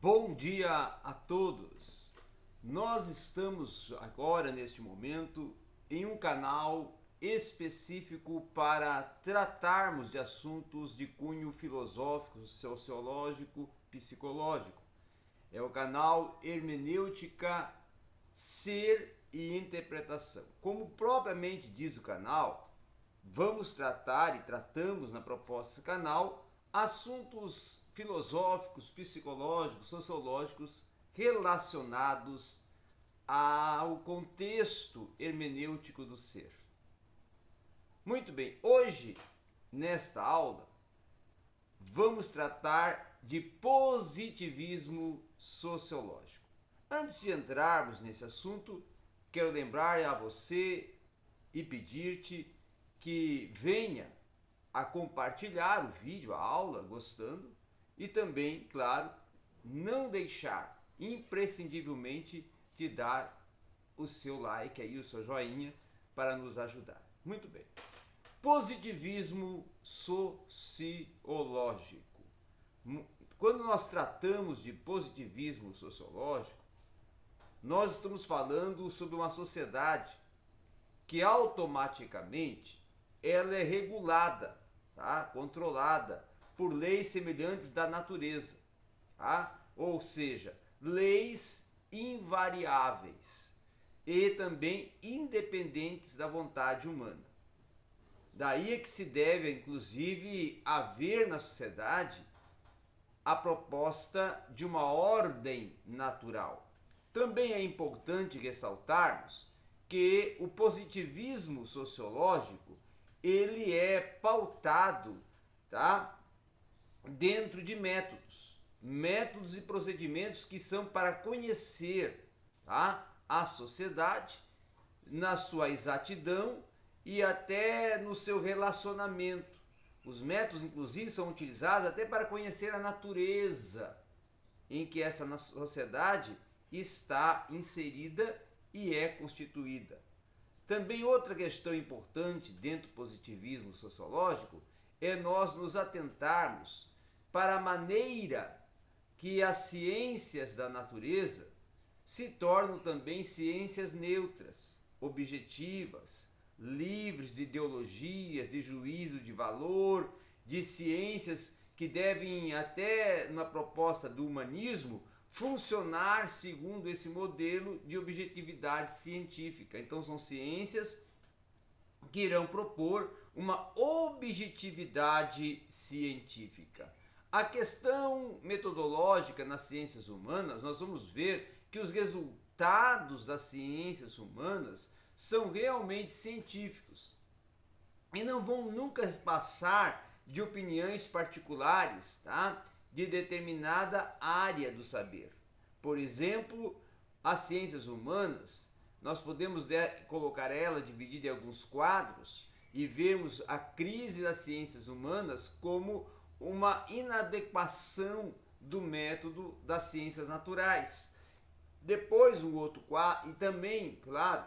Bom dia a todos! Nós estamos agora, neste momento, em um canal específico para tratarmos de assuntos de cunho filosófico, sociológico, psicológico. É o canal Hermenêutica, Ser e Interpretação. Como propriamente diz o canal, vamos tratar e tratamos na proposta desse canal assuntos filosóficos, psicológicos, sociológicos relacionados ao contexto hermenêutico do ser. Muito bem, hoje, nesta aula, vamos tratar de positivismo sociológico. Antes de entrarmos nesse assunto, quero lembrar a você e pedir-te que venha a compartilhar o vídeo, a aula, gostando, e também, claro, não deixar imprescindivelmente de dar o seu like aí, o seu joinha, para nos ajudar. Muito bem. Positivismo sociológico. Quando nós tratamos de positivismo sociológico, nós estamos falando sobre uma sociedade que automaticamente ela é regulada, tá? Controlada por leis semelhantes da natureza, tá? Ou seja, leis invariáveis e também independentes da vontade humana. Daí é que se deve, inclusive, haver na sociedade a proposta de uma ordem natural. Também é importante ressaltarmos que o positivismo sociológico ele é pautado, tá, dentro de métodos e procedimentos que são para conhecer, tá, a sociedade na sua exatidão e até no seu relacionamento. Os métodos, inclusive, são utilizados até para conhecer a natureza em que essa sociedade está inserida e é constituída. Também outra questão importante dentro do positivismo sociológico é nós nos atentarmos para a maneira que as ciências da natureza se tornam também ciências neutras, objetivas, livres de ideologias, de juízo de valor, de ciências que devem, até na proposta do humanismo, funcionar segundo esse modelo de objetividade científica. Então são ciências que irão propor uma objetividade científica. A questão metodológica nas ciências humanas, nós vamos ver que os resultados das ciências humanas são realmente científicos e não vão nunca passar de opiniões particulares, tá? De determinada área do saber. Por exemplo, as ciências humanas, nós podemos colocar ela dividida em alguns quadros e vermos a crise das ciências humanas como uma inadequação do método das ciências naturais. Depois um outro quadro, e também, claro,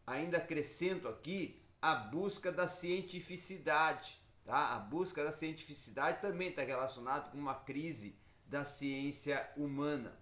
ainda acrescento aqui a busca da cientificidade. Tá? A busca da cientificidade também está relacionada com uma crise da ciência humana.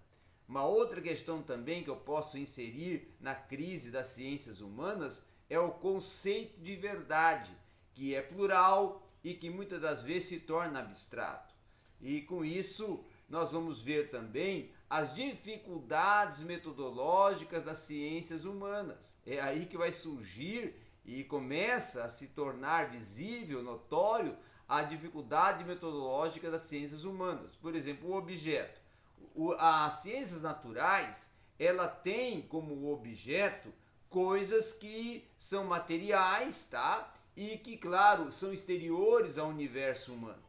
Uma outra questão também que eu posso inserir na crise das ciências humanas é o conceito de verdade, que é plural e que muitas das vezes se torna abstrato. E com isso nós vamos ver também as dificuldades metodológicas das ciências humanas. É aí que vai surgir e começa a se tornar visível, notório, a dificuldade metodológica das ciências humanas. Por exemplo, o objeto. As ciências naturais, ela tem como objeto coisas que são materiais, tá? E que, claro, são exteriores ao universo humano.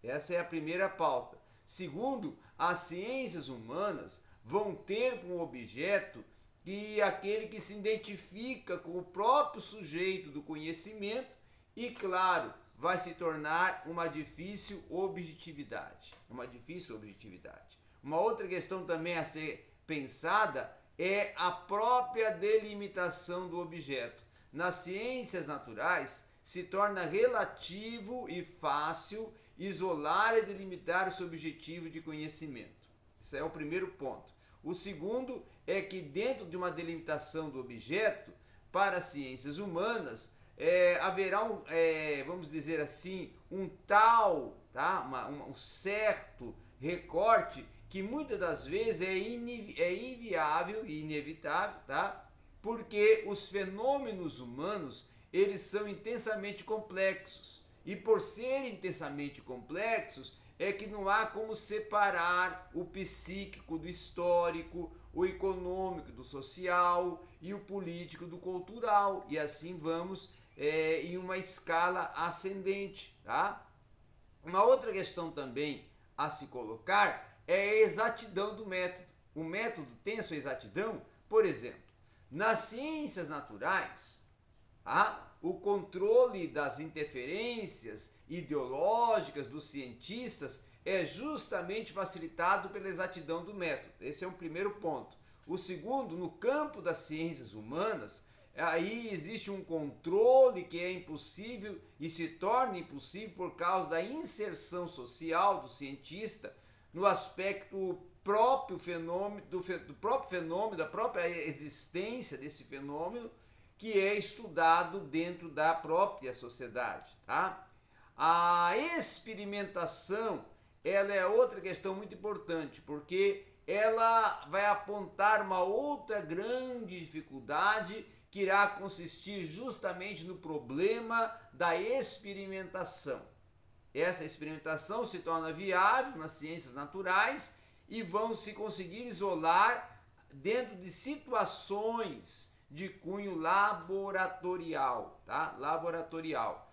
Essa é a primeira pauta. Segundo, as ciências humanas vão ter como objeto que aquele que se identifica com o próprio sujeito do conhecimento e, claro, vai se tornar uma difícil objetividade. Uma outra questão também a ser pensada é a própria delimitação do objeto. Nas ciências naturais, se torna relativo e fácil isolar e delimitar o seu objetivo de conhecimento. Esse é o primeiro ponto. O segundo é que dentro de uma delimitação do objeto, para as ciências humanas, haverá vamos dizer assim, um tal, tá? Um certo recorte que muitas das vezes é inviável e inevitável, tá? Porque os fenômenos humanos, eles são intensamente complexos. E por serem intensamente complexos, é que não há como separar o psíquico do histórico, o econômico do social e o político do cultural. E assim vamos em uma escala ascendente. Tá? Uma outra questão também a se colocar é a exatidão do método. O método tem a sua exatidão, por exemplo, nas ciências naturais, o controle das interferências ideológicas dos cientistas é justamente facilitado pela exatidão do método. Esse é um primeiro ponto. O segundo, no campo das ciências humanas, aí existe um controle que é impossível e se torna impossível por causa da inserção social do cientista no aspecto próprio fenômeno, do próprio fenômeno, da própria existência desse fenômeno, que é estudado dentro da própria sociedade. Tá? A experimentação, ela é outra questão muito importante, porque ela vai apontar uma outra grande dificuldade que irá consistir justamente no problema da experimentação. Essa experimentação se torna viável nas ciências naturais e vão se conseguir isolar dentro de situações de cunho laboratorial, tá? Laboratorial.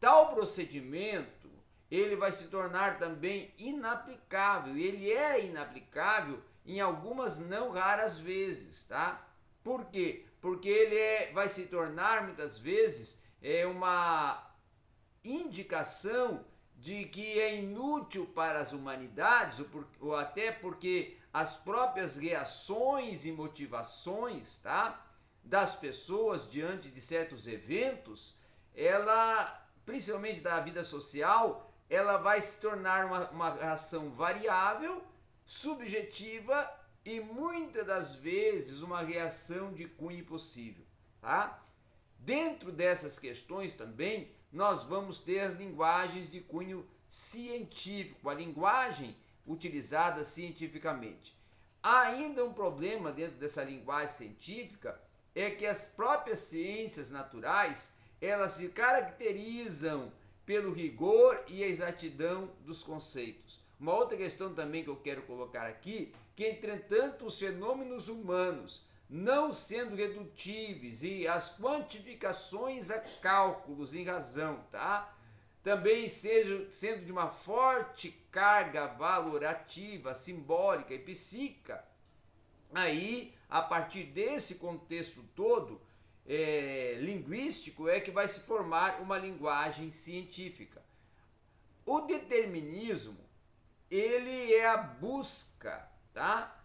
Tal procedimento, ele vai se tornar também inaplicável. Ele é inaplicável em algumas não raras vezes, tá? Por quê? Porque ele vai se tornar muitas vezes uma indicação de que é inútil para as humanidades, ou até porque as próprias reações e motivações, tá, das pessoas diante de certos eventos, ela, principalmente da vida social, ela vai se tornar uma reação variável, subjetiva e muitas das vezes uma reação de cunho impossível. Tá? Dentro dessas questões também, nós vamos ter as linguagens de cunho científico, a linguagem utilizada cientificamente. Há ainda um problema dentro dessa linguagem científica, é que as próprias ciências naturais, elas se caracterizam pelo rigor e a exatidão dos conceitos. Uma outra questão também que eu quero colocar aqui, que entretanto os fenômenos humanos, não sendo redutíveis e as quantificações a cálculos em razão, tá? Também sendo de uma forte carga valorativa, simbólica e psíquica, aí, a partir desse contexto todo, linguístico, é que vai se formar uma linguagem científica. O determinismo, ele é a busca, tá,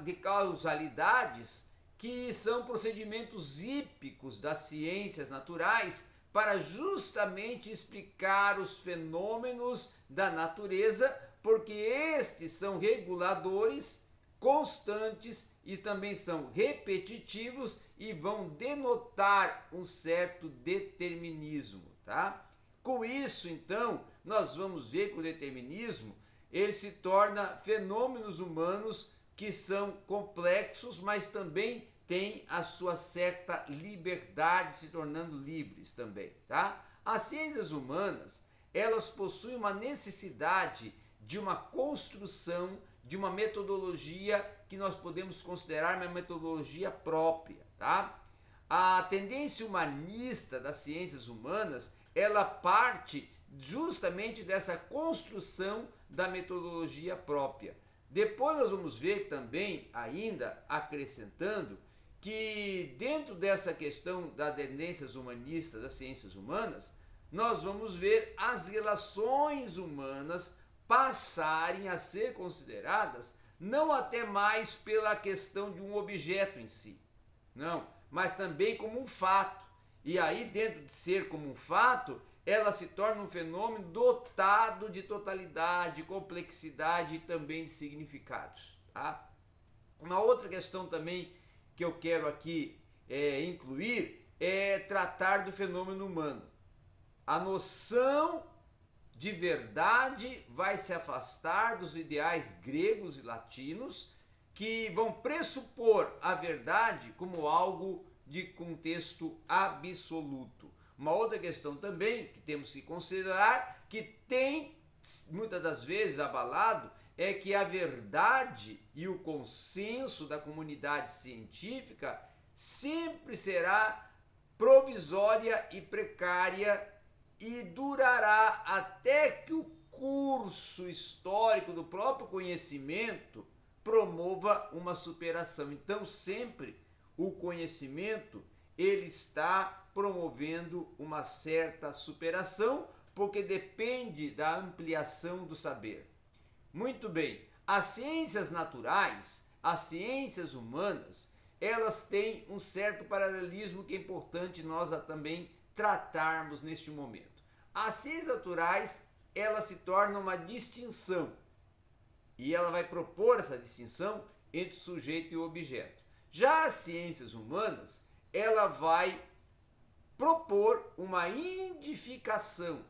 de causalidades que são procedimentos hípicos das ciências naturais para justamente explicar os fenômenos da natureza, porque estes são reguladores constantes e também são repetitivos e vão denotar um certo determinismo, tá? Com isso, então, nós vamos ver que o determinismo, ele se torna fenômenos humanos que são complexos, mas também têm a sua certa liberdade, se tornando livres também, tá? As ciências humanas, elas possuem uma necessidade de uma construção, de uma metodologia que nós podemos considerar uma metodologia própria, tá? A tendência humanista das ciências humanas, ela parte justamente dessa construção da metodologia própria. Depois nós vamos ver também, ainda acrescentando, que dentro dessa questão das tendências humanistas das ciências humanas, nós vamos ver as relações humanas passarem a ser consideradas não até mais pela questão de um objeto em si, não, mas também como um fato. E aí, dentro de ser como um fato, ela se torna um fenômeno dotado de totalidade, complexidade e também de significados. Tá? Uma outra questão também que eu quero aqui incluir é tratar do fenômeno humano. A noção de verdade vai se afastar dos ideais gregos e latinos que vão pressupor a verdade como algo de contexto absoluto. Uma outra questão também que temos que considerar, que tem muitas das vezes abalado, é que a verdade e o consenso da comunidade científica sempre será provisória e precária e durará até que o curso histórico do próprio conhecimento promova uma superação. Então, sempre o conhecimento ele está promovendo uma certa superação, porque depende da ampliação do saber. Muito bem, as ciências naturais, as ciências humanas, elas têm um certo paralelismo que é importante nós também tratarmos neste momento. As ciências naturais, ela se torna uma distinção e ela vai propor essa distinção entre o sujeito e o objeto. Já as ciências humanas, ela vai propor uma indificação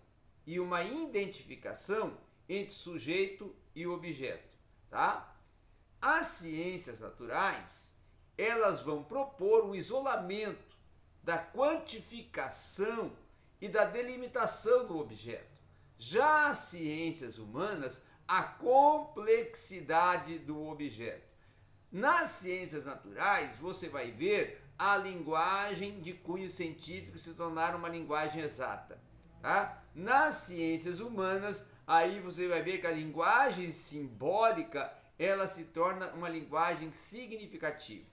e uma identificação entre sujeito e objeto, tá? As ciências naturais, elas vão propor o isolamento da quantificação e da delimitação do objeto. Já as ciências humanas, a complexidade do objeto. Nas ciências naturais, você vai ver a linguagem de cunho científico se tornar uma linguagem exata. Tá? Nas ciências humanas, aí você vai ver que a linguagem simbólica ela se torna uma linguagem significativa.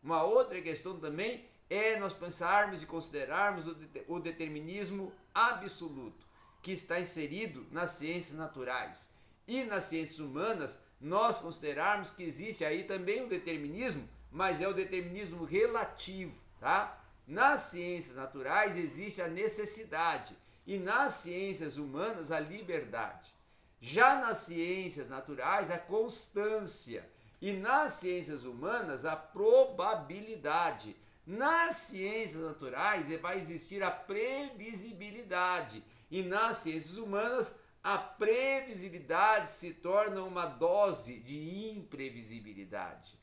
Uma outra questão também é nós pensarmos e considerarmos o determinismo absoluto, que está inserido nas ciências naturais. E nas ciências humanas, nós considerarmos que existe aí também o determinismo, mas é o determinismo relativo, tá? Nas ciências naturais existe a necessidade e nas ciências humanas a liberdade. Já nas ciências naturais a constância e nas ciências humanas a probabilidade. Nas ciências naturais vai existir a previsibilidade e nas ciências humanas a previsibilidade se torna uma dose de imprevisibilidade.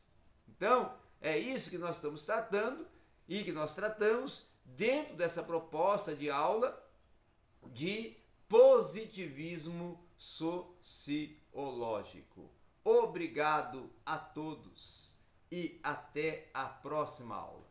Então, é isso que nós estamos tratando e que nós tratamos dentro dessa proposta de aula de positivismo sociológico. Obrigado a todos e até a próxima aula.